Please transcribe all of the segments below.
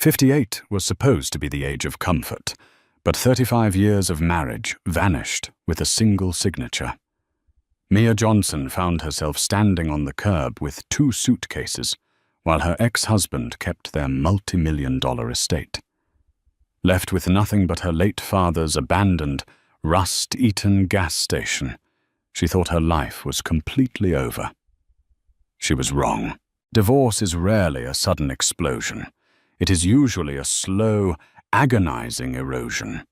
58 was supposed to be the age of comfort, but 35 years of marriage vanished with a single signature. Mia Johnson found herself standing on the curb with 2 suitcases, while her ex-husband kept their multi-million-dollar estate. Left with nothing but her late father's abandoned, rust-eaten gas station, she thought her life was completely over. She was wrong. Divorce is rarely a sudden explosion. It is usually a slow, agonizing erosion.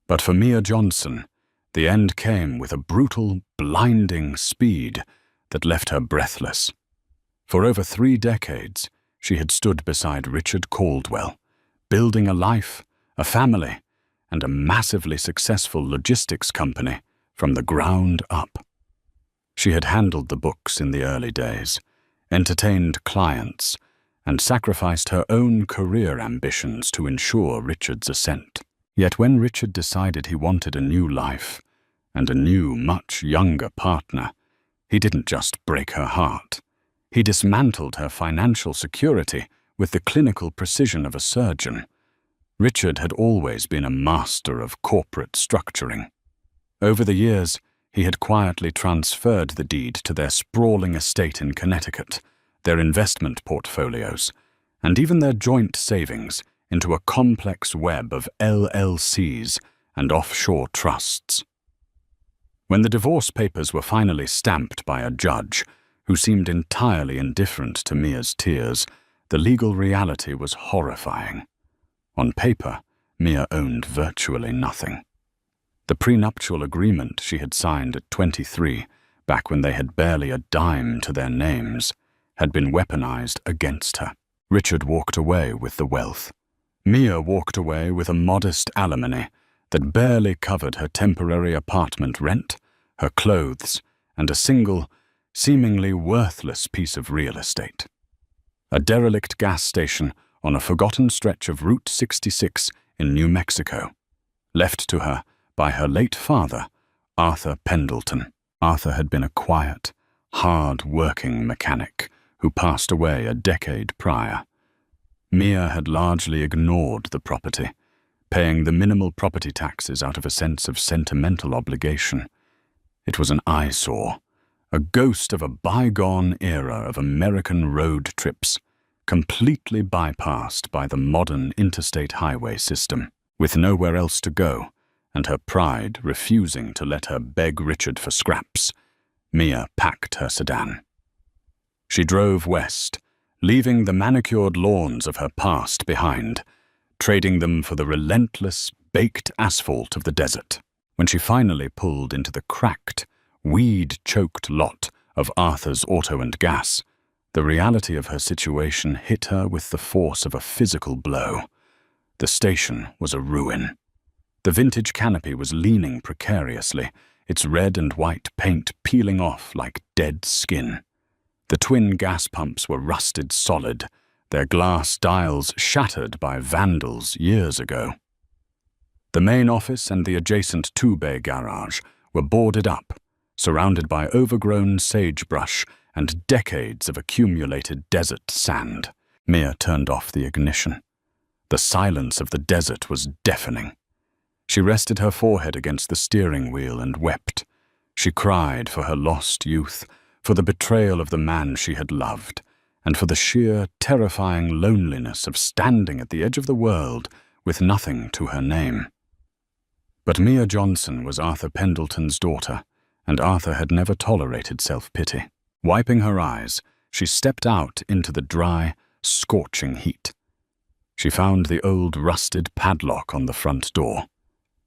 But for Mia Johnson, the end came with a brutal, blinding speed that left her breathless. For over 3 decades, she had stood beside Richard Caldwell, building a life, a family, and a massively successful logistics company from the ground up. She had handled the books in the early days, entertained clients, and sacrificed her own career ambitions to ensure Richard's ascent. Yet when Richard decided he wanted a new life and a new, much younger partner, he didn't just break her heart. He dismantled her financial security with the clinical precision of a surgeon. Richard had always been a master of corporate structuring. Over the years, he had quietly transferred the deed to their sprawling estate in Connecticut, their investment portfolios, and even their joint savings into a complex web of LLCs and offshore trusts. When the divorce papers were finally stamped by a judge, who seemed entirely indifferent to Mia's tears, the legal reality was horrifying. On paper, Mia owned virtually nothing. The prenuptial agreement she had signed at 23, back when they had barely a dime to their names, had been weaponized against her. Richard walked away with the wealth. Mia walked away with a modest alimony that barely covered her temporary apartment rent, her clothes, and a single, seemingly worthless piece of real estate. A derelict gas station on a forgotten stretch of Route 66 in New Mexico, left to her by her late father, Arthur Pendleton. Arthur had been a quiet, hard-working mechanic who passed away a decade prior. Mia had largely ignored the property, paying the minimal property taxes out of a sense of sentimental obligation. It was an eyesore, a ghost of a bygone era of American road trips, completely bypassed by the modern interstate highway system. With nowhere else to go, and her pride refusing to let her beg Richard for scraps, Mia packed her sedan. She drove west, leaving the manicured lawns of her past behind, trading them for the relentless, baked asphalt of the desert. When she finally pulled into the cracked, weed-choked lot of Arthur's Auto and Gas, the reality of her situation hit her with the force of a physical blow. The station was a ruin. The vintage canopy was leaning precariously, its red and white paint peeling off like dead skin. The twin gas pumps were rusted solid, their glass dials shattered by vandals years ago. The main office and the adjacent 2-bay garage were boarded up, surrounded by overgrown sagebrush and decades of accumulated desert sand. Mia turned off the ignition. The silence of the desert was deafening. She rested her forehead against the steering wheel and wept. She cried for her lost youth, for the betrayal of the man she had loved, and for the sheer, terrifying loneliness of standing at the edge of the world with nothing to her name. But Mia Johnson was Arthur Pendleton's daughter, and Arthur had never tolerated self-pity. Wiping her eyes, she stepped out into the dry, scorching heat. She found the old rusted padlock on the front door.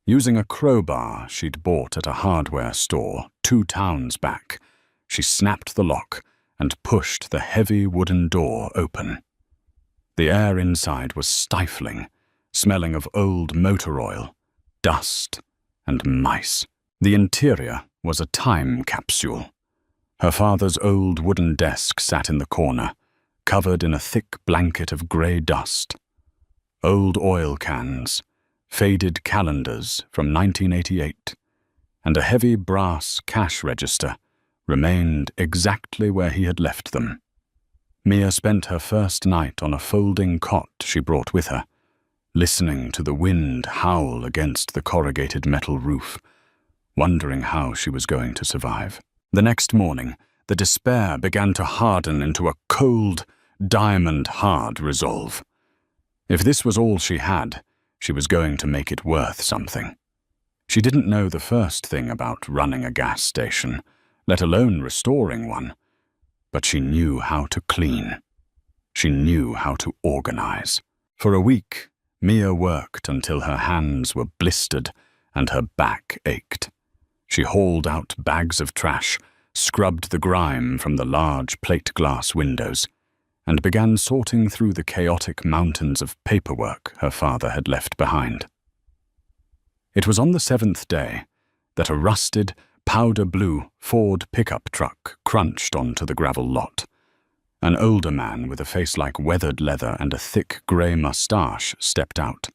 Using a crowbar she'd bought at a hardware store 2 towns back, she snapped the lock and pushed the heavy wooden door open. The air inside was stifling, smelling of old motor oil, dust, and mice. The interior was a time capsule. Her father's old wooden desk sat in the corner, covered in a thick blanket of grey dust. Old oil cans, faded calendars from 1988, and a heavy brass cash register remained exactly where he had left them. Mia spent her first night on a folding cot she brought with her, listening to the wind howl against the corrugated metal roof, wondering how she was going to survive. The next morning, the despair began to harden into a cold, diamond-hard resolve. If this was all she had, she was going to make it worth something. She didn't know the first thing about running a gas station, let alone restoring one, but she knew how to clean. She knew how to organize. For a week, Mia worked until her hands were blistered and her back ached. She hauled out bags of trash, scrubbed the grime from the large plate glass windows, and began sorting through the chaotic mountains of paperwork her father had left behind. It was on the 7th day that a rusted, powder-blue Ford pickup truck crunched onto the gravel lot. An older man with a face like weathered leather and a thick grey moustache stepped out.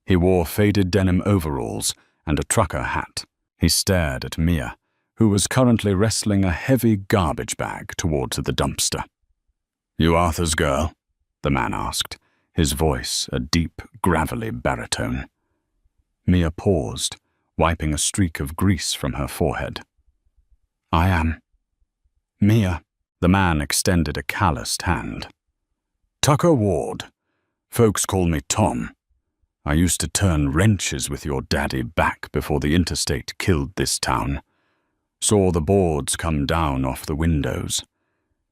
He wore faded denim overalls and a trucker hat. He stared at Mia, who was currently wrestling a heavy garbage bag towards the dumpster. "You Arthur's girl?" the man asked, his voice a deep, gravelly baritone. Mia paused, wiping a streak of grease from her forehead. "I am." "Mia," the man extended a calloused hand. "Tucker Ward. Folks call me Tom. I used to turn wrenches with your daddy back before the interstate killed this town. Saw the boards come down off the windows.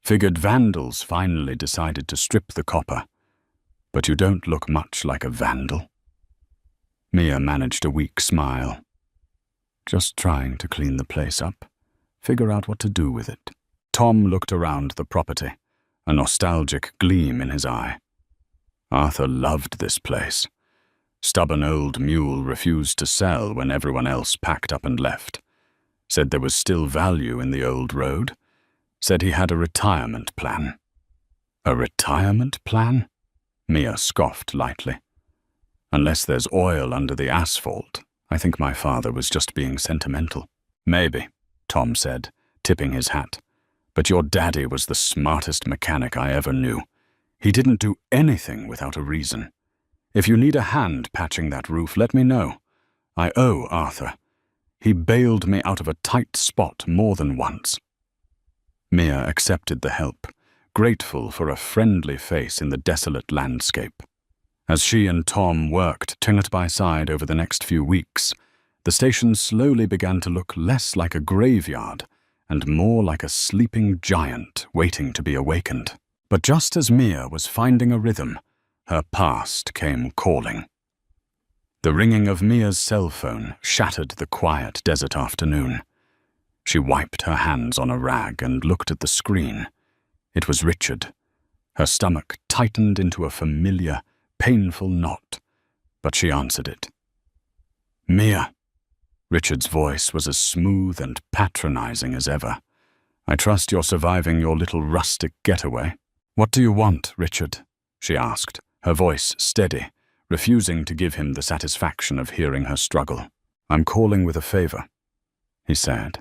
Figured vandals finally decided to strip the copper. But you don't look much like a vandal." Mia managed a weak smile. "Just trying to clean the place up, figure out what to do with it." Tom looked around the property, a nostalgic gleam in his eye. Arthur loved this place. Stubborn old mule refused to sell when everyone else packed up and left. Said there was still value in the old road. Said he had a retirement plan. "A retirement plan?" Mia scoffed lightly. "Unless there's oil under the asphalt, I think my father was just being sentimental." "Maybe," Tom said, tipping his hat. "But your daddy was the smartest mechanic I ever knew. He didn't do anything without a reason. If you need a hand patching that roof, let me know. I owe Arthur. He bailed me out of a tight spot more than once." Mia accepted the help, grateful for a friendly face in the desolate landscape. As she and Tom worked side by side over the next few weeks, the station slowly began to look less like a graveyard and more like a sleeping giant waiting to be awakened. But just as Mia was finding a rhythm, her past came calling. The ringing of Mia's cell phone shattered the quiet desert afternoon. She wiped her hands on a rag and looked at the screen. It was Richard. Her stomach tightened into a familiar, painful knot, but she answered it. "Mia." Richard's voice was as smooth and patronizing as ever. "I trust you're surviving your little rustic getaway." "What do you want, Richard?" she asked, her voice steady, refusing to give him the satisfaction of hearing her struggle. "I'm calling with a favor," he said.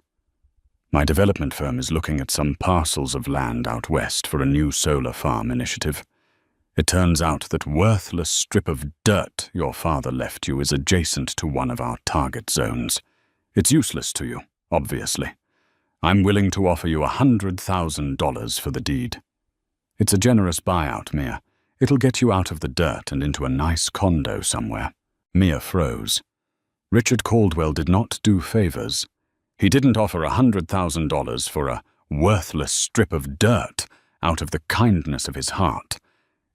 "My development firm is looking at some parcels of land out west for a new solar farm initiative. It turns out that worthless strip of dirt your father left you is adjacent to one of our target zones. It's useless to you, obviously. I'm willing to offer you $100,000 for the deed. It's a generous buyout, Mia. It'll get you out of the dirt and into a nice condo somewhere." Mia froze. Richard Caldwell did not do favors. He didn't offer $100,000 for a worthless strip of dirt out of the kindness of his heart.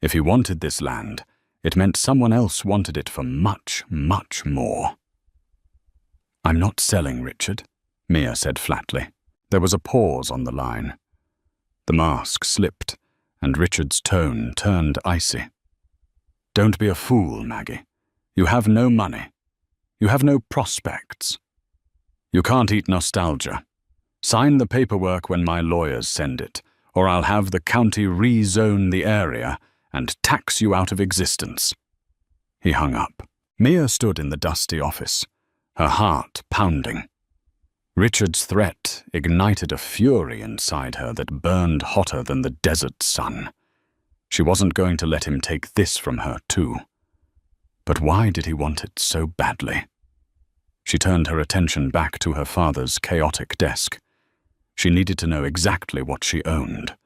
If he wanted this land, it meant someone else wanted it for much, much more. "I'm not selling, Richard," Mia said flatly. There was a pause on the line. The mask slipped, and Richard's tone turned icy. "Don't be a fool, Maggie. You have no money. You have no prospects. You can't eat nostalgia. Sign the paperwork when my lawyers send it, or I'll have the county rezone the area and tax you out of existence." He hung up. Mia stood in the dusty office, her heart pounding. Richard's threat ignited a fury inside her that burned hotter than the desert sun. She wasn't going to let him take this from her, too. But why did he want it so badly? She turned her attention back to her father's chaotic desk. She needed to know exactly what she owned.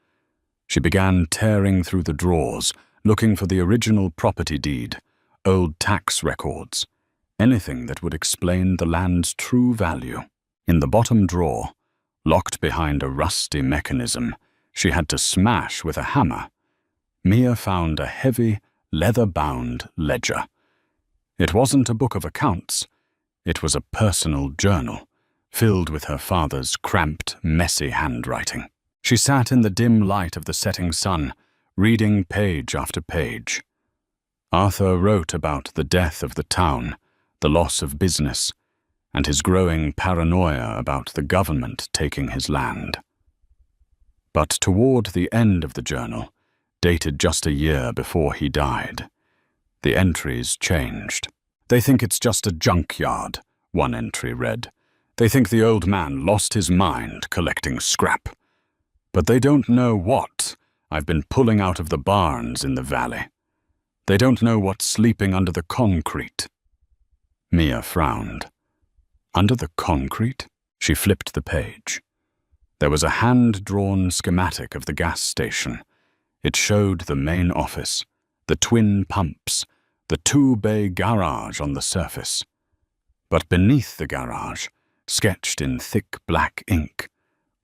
She began tearing through the drawers, looking for the original property deed, old tax records, anything that would explain the land's true value. In the bottom drawer, locked behind a rusty mechanism she had to smash with a hammer, Mia found a heavy, leather-bound ledger. It wasn't a book of accounts. It was a personal journal, filled with her father's cramped, messy handwriting. She sat in the dim light of the setting sun, reading page after page. Arthur wrote about the death of the town, the loss of business, and his growing paranoia about the government taking his land. But toward the end of the journal, dated just a year before he died, the entries changed. "They think it's just a junkyard," one entry read. "They think the old man lost his mind collecting scrap. But they don't know what I've been pulling out of the barns in the valley. They don't know what's sleeping under the concrete." Mia frowned. Under the concrete? She flipped the page. There was a hand-drawn schematic of the gas station. It showed the main office, the twin pumps, the two-bay garage on the surface. But beneath the garage, sketched in thick black ink,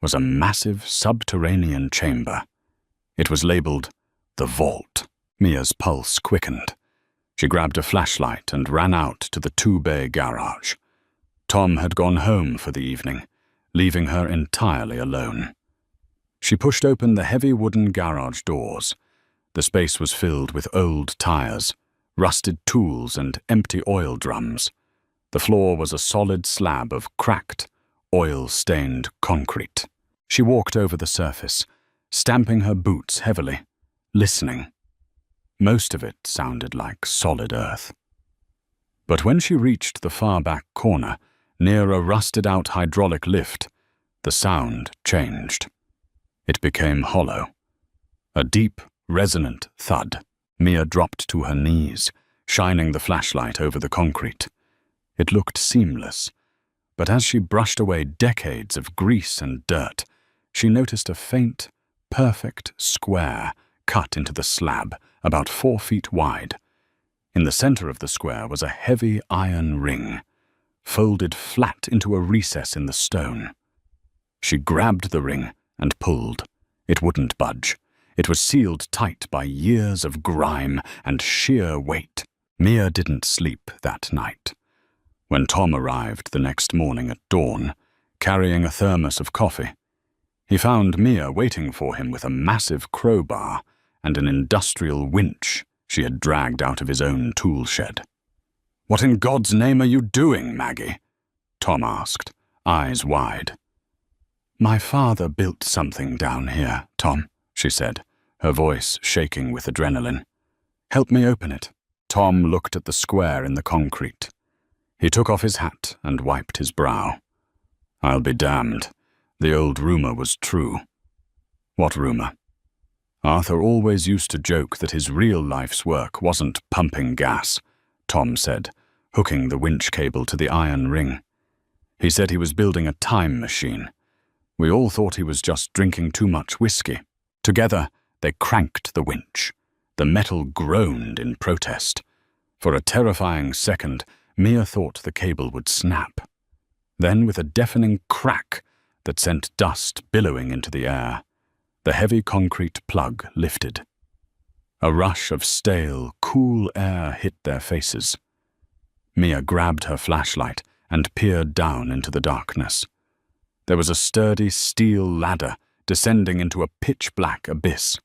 was a massive subterranean chamber. It was labeled the Vault. Mia's pulse quickened. She grabbed a flashlight and ran out to the two-bay garage. Tom had gone home for the evening, leaving her entirely alone. She pushed open the heavy wooden garage doors. The space was filled with old tires, rusted tools, and empty oil drums. The floor was a solid slab of cracked, oil-stained concrete. She walked over the surface, stamping her boots heavily, listening. Most of it sounded like solid earth. But when she reached the far back corner, near a rusted-out hydraulic lift, the sound changed. It became hollow. A deep, resonant thud. Mia dropped to her knees, shining the flashlight over the concrete. It looked seamless, but as she brushed away decades of grease and dirt, she noticed a faint, perfect square cut into the slab, about 4 feet wide. In the center of the square was a heavy iron ring, folded flat into a recess in the stone. She grabbed the ring and pulled. It wouldn't budge. It was sealed tight by years of grime and sheer weight. Mia didn't sleep that night. When Tom arrived the next morning at dawn, carrying a thermos of coffee, he found Mia waiting for him with a massive crowbar and an industrial winch she had dragged out of his own tool shed. "What in God's name are you doing, Maggie?" Tom asked, eyes wide. "My father built something down here, Tom," she said, her voice shaking with adrenaline. "Help me open it." Tom looked at the square in the concrete. He took off his hat and wiped his brow. "I'll be damned. The old rumor was true." "What rumor?" "Arthur always used to joke that his real life's work wasn't pumping gas," Tom said, hooking the winch cable to the iron ring. "He said he was building a time machine. We all thought he was just drinking too much whiskey." Together, they cranked the winch. The metal groaned in protest. For a terrifying second, Mia thought the cable would snap. Then, with a deafening crack that sent dust billowing into the air, the heavy concrete plug lifted. A rush of stale, cool air hit their faces. Mia grabbed her flashlight and peered down into the darkness. There was a sturdy steel ladder descending into a pitch-black abyss.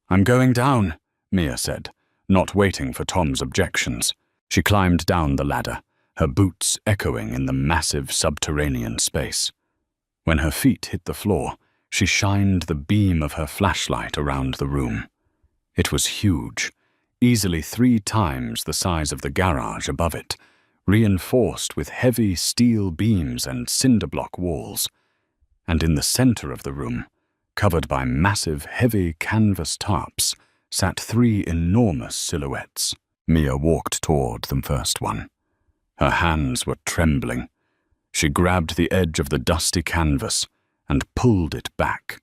"I'm going down," Mia said, not waiting for Tom's objections. She climbed down the ladder, her boots echoing in the massive subterranean space. When her feet hit the floor, she shined the beam of her flashlight around the room. It was huge, easily 3 times the size of the garage above it, reinforced with heavy steel beams and cinder-block walls. And in the center of the room, covered by massive, heavy canvas tarps, sat 3 enormous silhouettes. Mia walked toward the first one. Her hands were trembling. She grabbed the edge of the dusty canvas and pulled it back.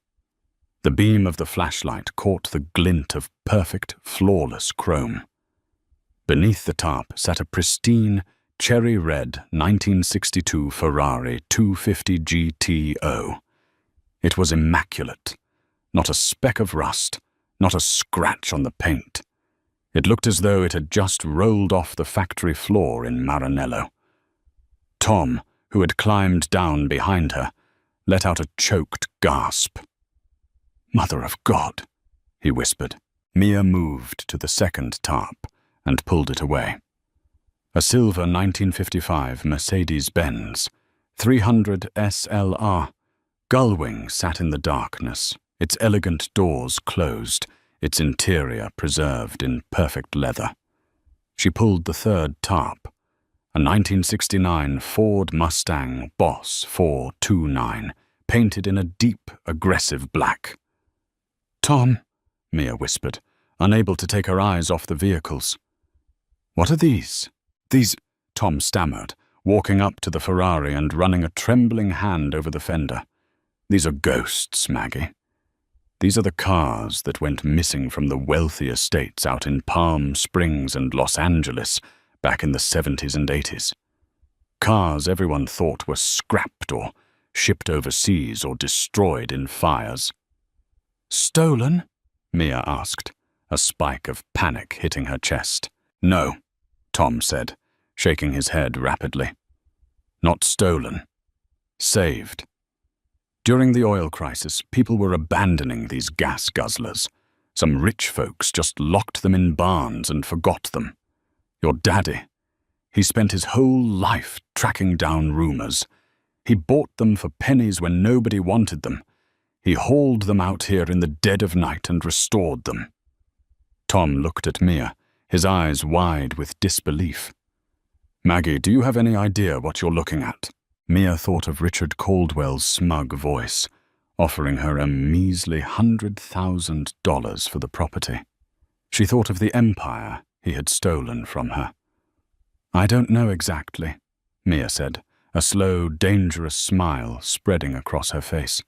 The beam of the flashlight caught the glint of perfect, flawless chrome. Beneath the tarp sat a pristine, cherry-red 1962 Ferrari 250 GTO. It was immaculate. Not a speck of rust, not a scratch on the paint. It looked as though it had just rolled off the factory floor in Maranello. Tom, who had climbed down behind her, let out a choked gasp. "Mother of God," he whispered. Mia moved to the second tarp and pulled it away. A silver 1955 Mercedes-Benz 300 SLR. Gullwing sat in the darkness, its elegant doors closed, its interior preserved in perfect leather. She pulled the third tarp, a 1969 Ford Mustang Boss 429, painted in a deep, aggressive black. "Tom," Mia whispered, unable to take her eyes off the vehicles. "What are these?" "These," Tom stammered, walking up to the Ferrari and running a trembling hand over the fender. "These are ghosts, Maggie. These are the cars that went missing from the wealthy estates out in Palm Springs and Los Angeles back in the 70s and 80s. Cars everyone thought were scrapped or shipped overseas or destroyed in fires." "Stolen?" Mia asked, a spike of panic hitting her chest. "No," Tom said, shaking his head rapidly. "Not stolen. Saved. During the oil crisis, people were abandoning these gas guzzlers. Some rich folks just locked them in barns and forgot them. Your daddy, he spent his whole life tracking down rumors. He bought them for pennies when nobody wanted them. He hauled them out here in the dead of night and restored them." Tom looked at Mia, his eyes wide with disbelief. "Maggie, do you have any idea what you're looking at?" Mia thought of Richard Caldwell's smug voice, offering her a measly $100,000 for the property. She thought of the empire he had stolen from her. "I don't know exactly," Mia said, a slow, dangerous smile spreading across her face.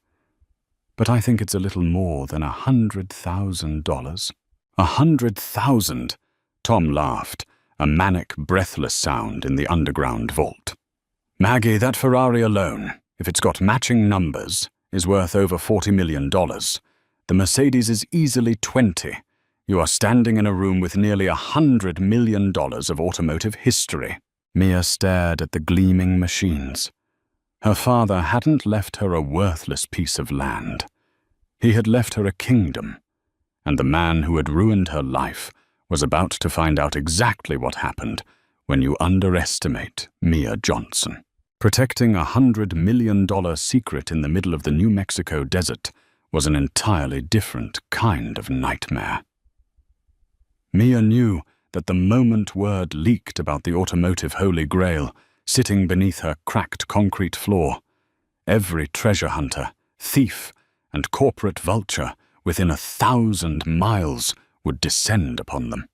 "But I think it's a little more than $100,000. $100,000? Tom laughed, a manic, breathless sound in the underground vault. "Maggie, that Ferrari alone, if it's got matching numbers, is worth over $40 million. The Mercedes is easily 20. You are standing in a room with nearly $100 million of automotive history." Mia stared at the gleaming machines. Her father hadn't left her a worthless piece of land. He had left her a kingdom, and the man who had ruined her life was about to find out exactly what happened when you underestimate Mia Johnson. Protecting a $100 million secret in the middle of the New Mexico desert was an entirely different kind of nightmare. Mia knew that the moment word leaked about the automotive Holy Grail sitting beneath her cracked concrete floor, every treasure hunter, thief, and corporate vulture within 1,000 miles would descend upon them.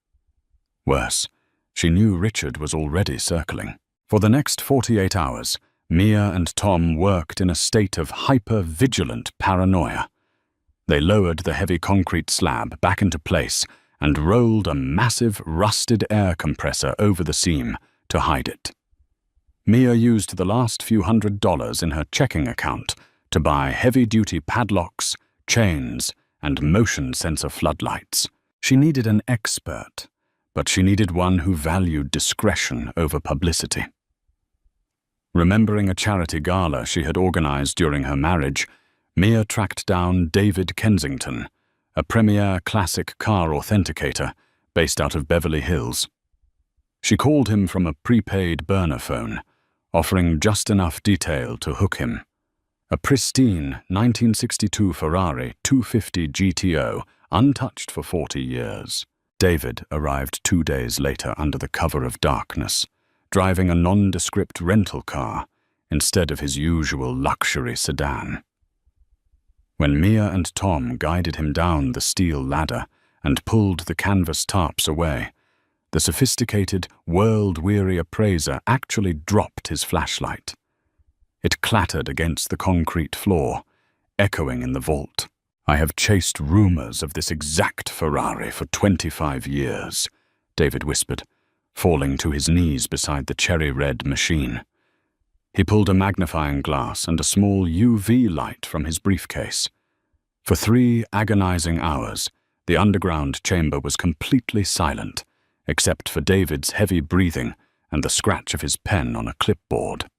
Worse, she knew Richard was already circling. For the next 48 hours, Mia and Tom worked in a state of hyper-vigilant paranoia. They lowered the heavy concrete slab back into place and rolled a massive rusted air compressor over the seam to hide it. Mia used the last few $100s in her checking account to buy heavy-duty padlocks, chains, and motion sensor floodlights. She needed an expert, but she needed one who valued discretion over publicity. Remembering a charity gala she had organized during her marriage, Mia tracked down David Kensington, a premier classic car authenticator based out of Beverly Hills. She called him from a prepaid burner phone, offering just enough detail to hook him. A pristine 1962 Ferrari 250 GTO, untouched for 40 years. David arrived 2 days later under the cover of darkness, driving a nondescript rental car instead of his usual luxury sedan. When Mia and Tom guided him down the steel ladder and pulled the canvas tarps away, the sophisticated, world-weary appraiser actually dropped his flashlight. It clattered against the concrete floor, echoing in the vault. "I have chased rumors of this exact Ferrari for 25 years, David whispered, falling to his knees beside the cherry-red machine. He pulled a magnifying glass and a small UV light from his briefcase. For 3 agonizing hours, the underground chamber was completely silent, except for David's heavy breathing and the scratch of his pen on a clipboard.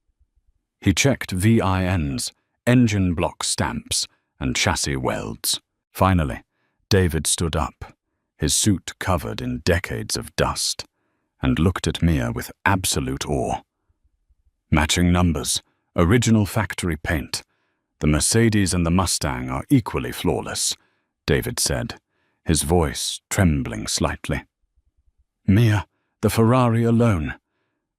He checked VINs, engine block stamps, and chassis welds. Finally, David stood up, his suit covered in decades of dust, and looked at Mia with absolute awe. "Matching numbers, original factory paint. The Mercedes and the Mustang are equally flawless," David said, his voice trembling slightly. "Mia, the Ferrari alone.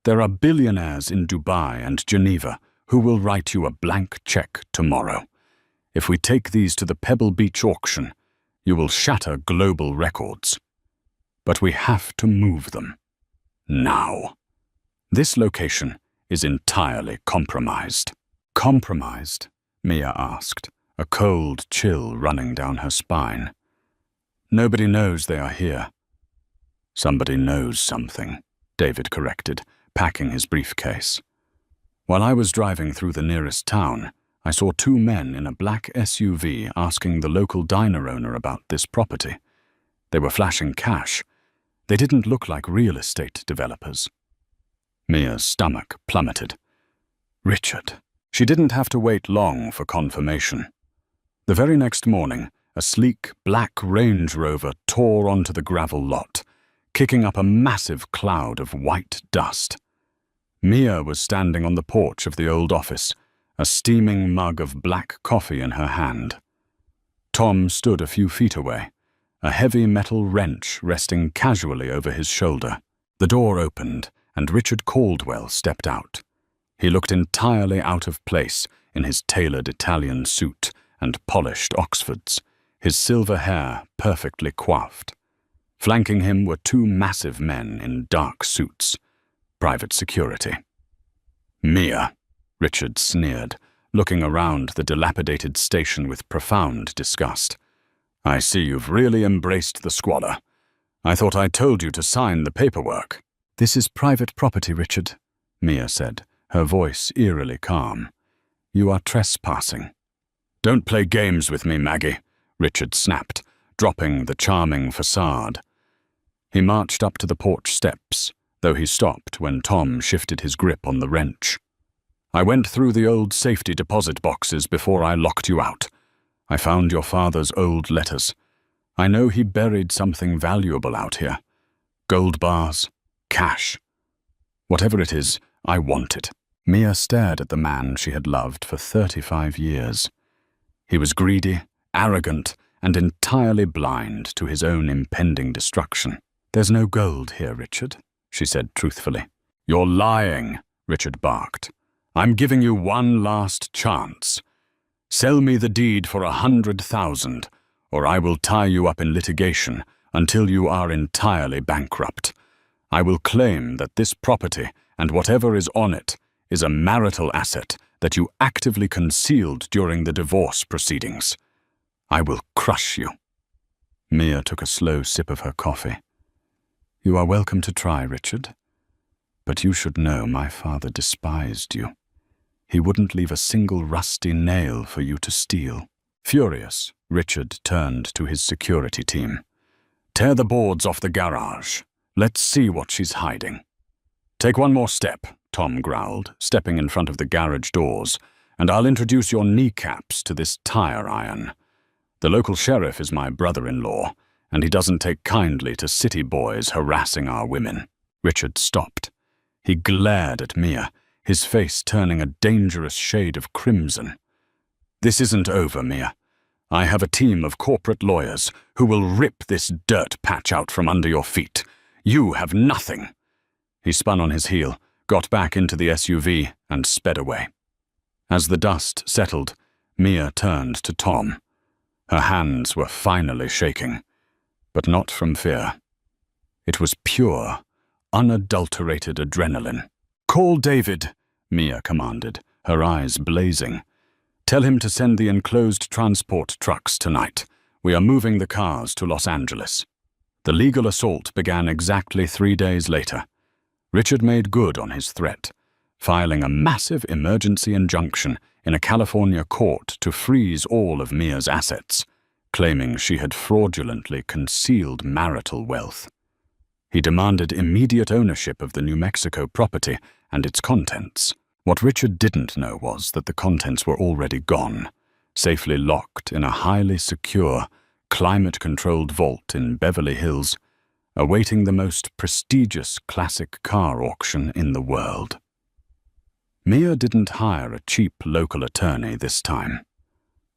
There are billionaires in Dubai and Geneva who will write you a blank check tomorrow. If we take these to the Pebble Beach auction, you will shatter global records. But we have to move them. Now. This location is entirely compromised." "Compromised?" Mia asked, a cold chill running down her spine. "Nobody knows they are here." "Somebody knows something," David corrected, packing his briefcase. "While I was driving through the nearest town, I saw 2 men in a black SUV asking the local diner owner about this property. They were flashing cash. They didn't look like real estate developers." Mia's stomach plummeted. Richard. She didn't have to wait long for confirmation. The very next morning, a sleek black Range Rover tore onto the gravel lot, kicking up a massive cloud of white dust. Mia was standing on the porch of the old office, a steaming mug of black coffee in her hand. Tom stood a few feet away, a heavy metal wrench resting casually over his shoulder. The door opened, and Richard Caldwell stepped out. He looked entirely out of place in his tailored Italian suit and polished Oxfords, his silver hair perfectly coiffed. Flanking him were 2 massive men in dark suits, private security. "Mia," Richard sneered, looking around the dilapidated station with profound disgust. "I see you've really embraced the squalor. I thought I told you to sign the paperwork." "This is private property, Richard," Mia said, her voice eerily calm. "You are trespassing." "Don't play games with me, Maggie," Richard snapped, dropping the charming facade. He marched up to the porch steps, though he stopped when Tom shifted his grip on the wrench. "I went through the old safety deposit boxes before I locked you out. I found your father's old letters. I know he buried something valuable out here. Gold bars, cash. Whatever it is, I want it." Mia stared at the man she had loved for 35 years. He was greedy, arrogant, and entirely blind to his own impending destruction. "There's no gold here, Richard," she said truthfully. "You're lying," Richard barked. "I'm giving you one last chance. Sell me the deed for 100,000, or I will tie you up in litigation until you are entirely bankrupt. I will claim that this property and whatever is on it is a marital asset that you actively concealed during the divorce proceedings. I will crush you." Mia took a slow sip of her coffee. "You are welcome to try, Richard. But you should know my father despised you. He wouldn't leave a single rusty nail for you to steal." Furious, Richard turned to his security team. "Tear the boards off the garage. Let's see what she's hiding." "Take one more step," Tom growled, stepping in front of the garage doors, "and I'll introduce your kneecaps to this tire iron. The local sheriff is my brother-in-law, and he doesn't take kindly to city boys harassing our women." Richard stopped. He glared at Mia, his face turning a dangerous shade of crimson. "This isn't over, Mia. I have a team of corporate lawyers who will rip this dirt patch out from under your feet. You have nothing." He spun on his heel, got back into the SUV, and sped away. As the dust settled, Mia turned to Tom. Her hands were finally shaking, but not from fear. It was pure, unadulterated adrenaline. "Call David," Mia commanded, her eyes blazing. "Tell him to send the enclosed transport trucks tonight. We are moving the cars to Los Angeles." The legal assault began exactly 3 days later. Richard made good on his threat, filing a massive emergency injunction in a California court to freeze all of Mia's assets, claiming she had fraudulently concealed marital wealth. He demanded immediate ownership of the New Mexico property and its contents. What Richard didn't know was that the contents were already gone, safely locked in a highly secure, climate-controlled vault in Beverly Hills, awaiting the most prestigious classic car auction in the world. Mia didn't hire a cheap local attorney this time.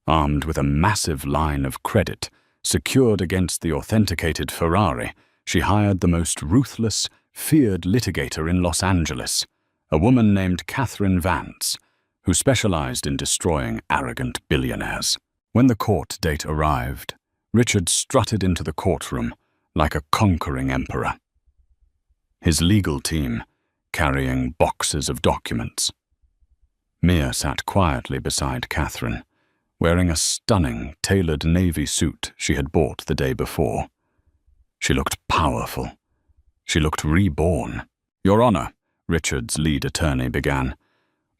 Armed with a massive line of credit secured against the authenticated Ferrari, she hired the most ruthless, feared litigator in Los Angeles, a woman named Catherine Vance, who specialized in destroying arrogant billionaires. When the court date arrived, Richard strutted into the courtroom like a conquering emperor. His legal team carrying boxes of documents. Mia sat quietly beside Catherine, wearing a stunning, tailored navy suit she had bought the day before. She looked powerful. She looked reborn. "Your Honor," Richard's lead attorney began,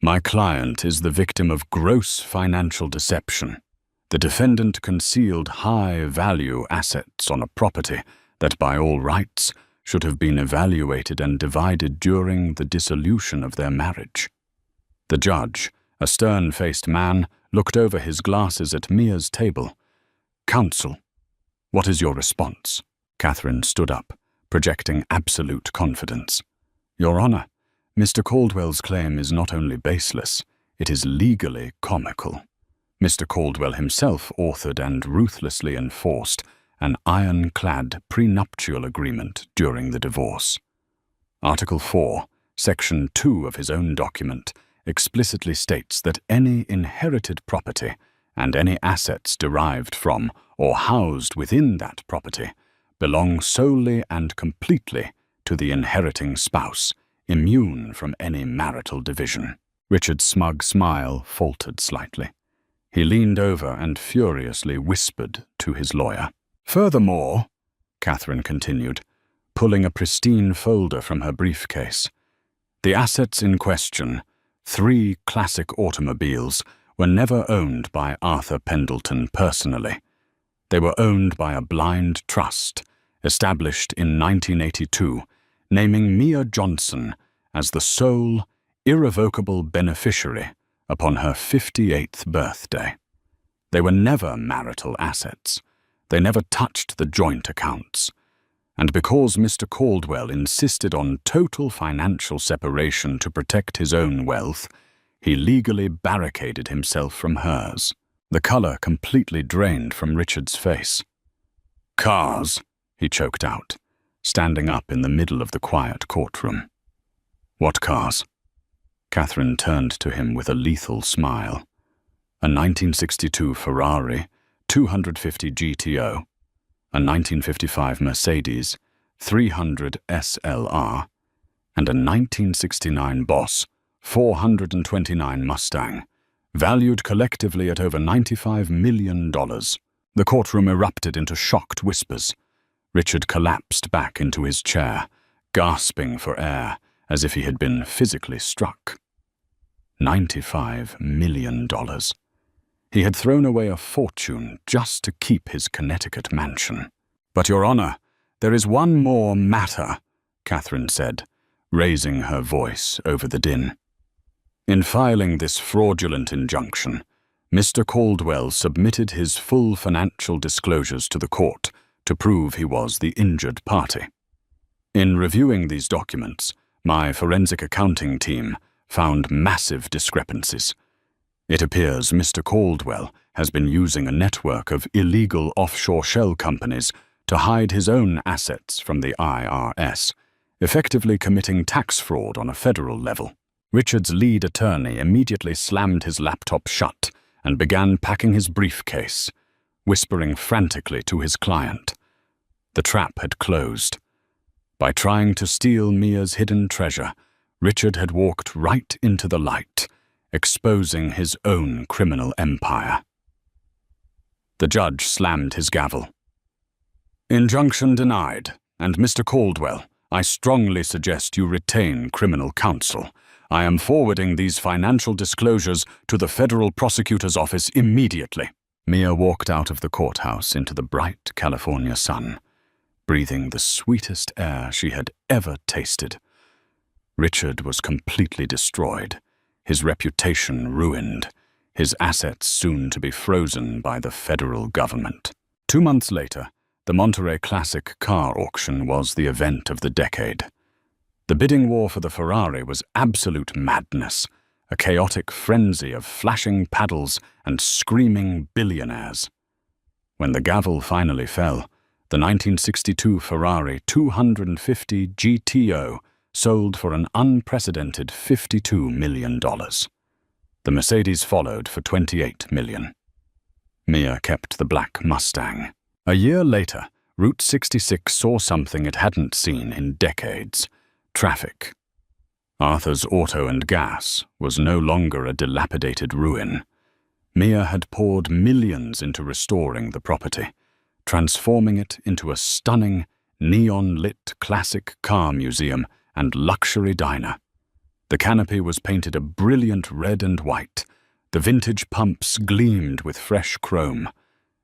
"my client is the victim of gross financial deception. The defendant concealed high-value assets on a property that by all rights should have been evaluated and divided during the dissolution of their marriage." The judge, a stern-faced man, looked over his glasses at Mia's table. "Counsel, what is your response?" Catherine stood up, projecting absolute confidence. "Your Honor, Mr. Caldwell's claim is not only baseless, it is legally comical. Mr. Caldwell himself authored and ruthlessly enforced an ironclad prenuptial agreement during the divorce. Article 4, Section 2 of his own document explicitly states that any inherited property and any assets derived from or housed within that property belong solely and completely to the inheriting spouse, immune from any marital division." Richard's smug smile faltered slightly. He leaned over and furiously whispered to his lawyer. "Furthermore," Catherine continued, pulling a pristine folder from her briefcase, "the assets in question, 3 classic automobiles, were never owned by Arthur Pendleton personally. They were owned by a blind trust, established in 1982, naming Mia Johnson as the sole, irrevocable beneficiary upon her 58th birthday. They were never marital assets. They never touched the joint accounts. And because Mr. Caldwell insisted on total financial separation to protect his own wealth, he legally barricaded himself from hers." The color completely drained from Richard's face. "Cars," he choked out, standing up in the middle of the quiet courtroom. "What cars?" Catherine turned to him with a lethal smile. "A 1962 Ferrari 250 GTO, a 1955 Mercedes 300 SLR, and a 1969 Boss 429 Mustang, valued collectively at over $95 million. The courtroom erupted into shocked whispers. Richard collapsed back into his chair, gasping for air as if he had been physically struck. $95 million. He had thrown away a fortune just to keep his Connecticut mansion. "But, Your Honor, there is one more matter," Catherine said, raising her voice over the din. "In filing this fraudulent injunction, Mr. Caldwell submitted his full financial disclosures to the court to prove he was the injured party. In reviewing these documents, my forensic accounting team found massive discrepancies. It appears Mr. Caldwell has been using a network of illegal offshore shell companies to hide his own assets from the IRS, effectively committing tax fraud on a federal level. Richard's lead attorney immediately slammed his laptop shut and began packing his briefcase, whispering frantically to his client. The trap had closed. By trying to steal Mia's hidden treasure, Richard had walked right into the light, exposing his own criminal empire. The judge slammed his gavel. "Injunction denied, and Mr. Caldwell, I strongly suggest you retain criminal counsel. I am forwarding these financial disclosures to the federal prosecutor's office immediately." Mia walked out of the courthouse into the bright California sun, breathing the sweetest air she had ever tasted. Richard was completely destroyed, his reputation ruined, his assets soon to be frozen by the federal government. 2 months later, the Monterey Classic car auction was the event of the decade. The bidding war for the Ferrari was absolute madness, a chaotic frenzy of flashing paddles and screaming billionaires. When the gavel finally fell, the 1962 Ferrari 250 GTO sold for an unprecedented $52 million. The Mercedes followed for $28 million. Mia kept the black Mustang. A year later, Route 66 saw something it hadn't seen in decades: traffic. Arthur's Auto and Gas was no longer a dilapidated ruin. Mia had poured millions into restoring the property, transforming it into a stunning, neon-lit classic car museum and luxury diner. The canopy was painted a brilliant red and white, the vintage pumps gleamed with fresh chrome,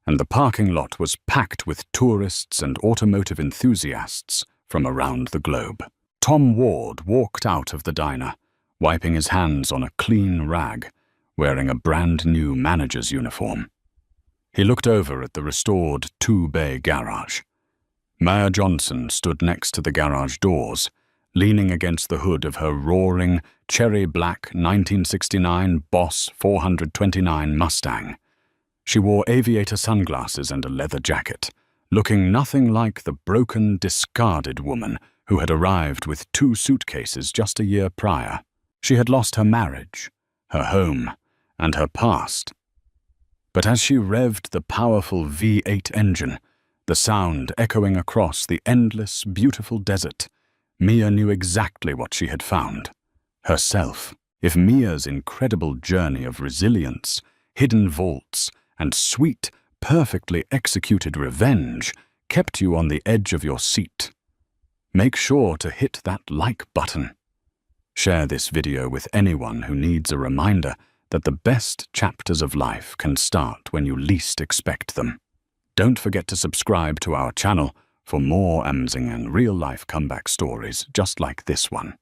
and the parking lot was packed with tourists and automotive enthusiasts from around the globe. Tom Ward walked out of the diner, wiping his hands on a clean rag, wearing a brand-new manager's uniform. He looked over at the restored 2-bay garage. Mia Johnson stood next to the garage doors, leaning against the hood of her roaring, cherry-black 1969 Boss 429 Mustang. She wore aviator sunglasses and a leather jacket, looking nothing like the broken, discarded woman who had arrived with 2 suitcases just a year prior. She had lost her marriage, her home, and her past. But as she revved the powerful V8 engine, the sound echoing across the endless, beautiful desert, Mia knew exactly what she had found: herself. If Mia's incredible journey of resilience, hidden vaults, and sweet, perfectly executed revenge kept you on the edge of your seat, make sure to hit that like button. Share this video with anyone who needs a reminder that the best chapters of life can start when you least expect them. Don't forget to subscribe to our channel for more amazing and real-life comeback stories just like this one.